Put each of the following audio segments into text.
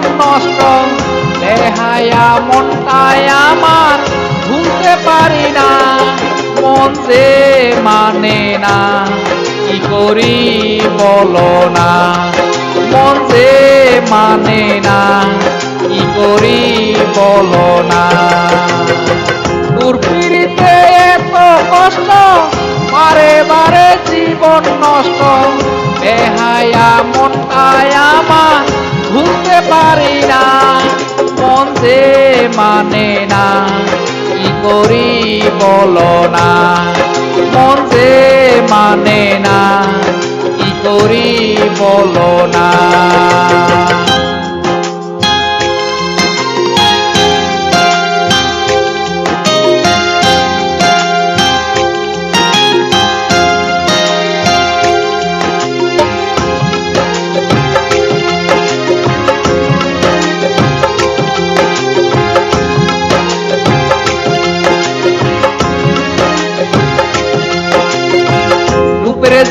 জীবন নষ্ট, বেহায়া মনটাই আমার ভুলতে পারি না। মন যে মানে না, কি করি বলো না। মন যে মানে না, কি করি বলো না। তোর পিড়িতে এত কষ্ট, বারে বারে জীবন নষ্ট, বেহায়া মনটাই আমার ভুলতে পারি না। মন যে মানে না, কি করি বলো না। মন যে মানে না, কি করি বলো না।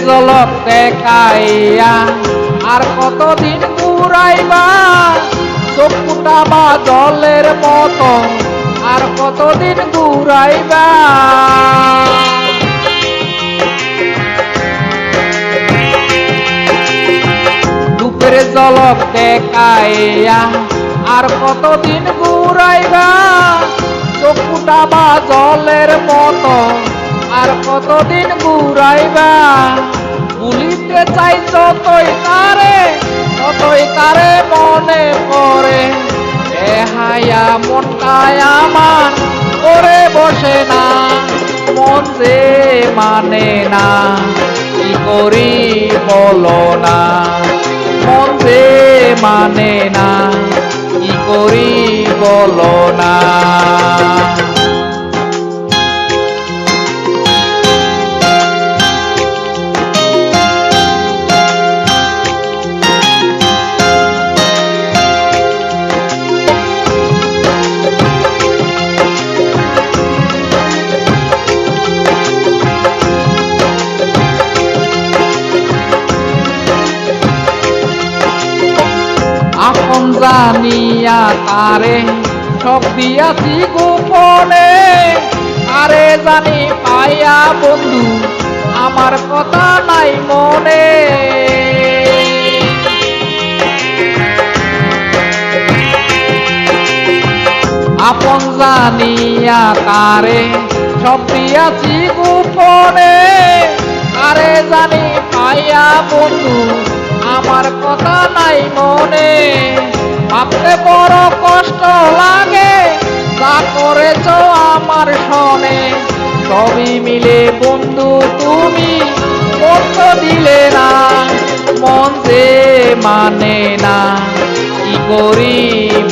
জলক দেখাইয়া আর কতদিন ঘুরাইবা, চোখ ফুটাবা জলের মতো আর কতদিন ঘুরাইবা। রূপের জলক দেখাইয়া আর কতদিন ঘুরাইবা, চোখ ফুটাবা জলের মতো আর কতদিন ঘুরাইবা। ভুলিতে চাই যতই তারে মনে পড়ে, বেহায়া মনটাই আমার করে বসে না। মন যে মানে না, কি করি বলো না। মন যে মানে না, কি করি বলো না। আপন জানিয়া তারে সব দিয়াছি গোপনে, আরে জানি পাইয়া বন্ধু আমার কথা নাই মনে। আপন জানিয়া তারে সব দিয়াছি গোপনে, আরে জানি পাইয়া বন্ধু আমার কথা নাই মনে। ভাবতে বড় কষ্ট লাগে, যা করেছ আমার সনে। সবই মিলে বন্ধু তুমি কষ্ট দিলে না। মন যে মানে না, কি করি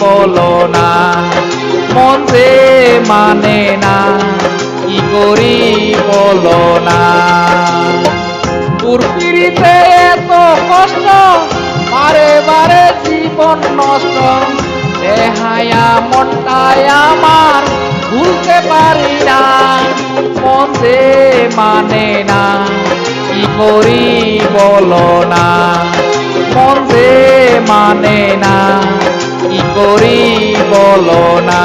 বলো না। মন যে মানে না, কি করি বলো না। তোর পিড়িতে এত কষ্ট, বারে বারে জীবন নষ্ট, বেহায়া মনটাই আমার ভুলতে পারি না। মন যে মানে না, কি করি বলো না। মন যে মানে না, কি করি বলো না।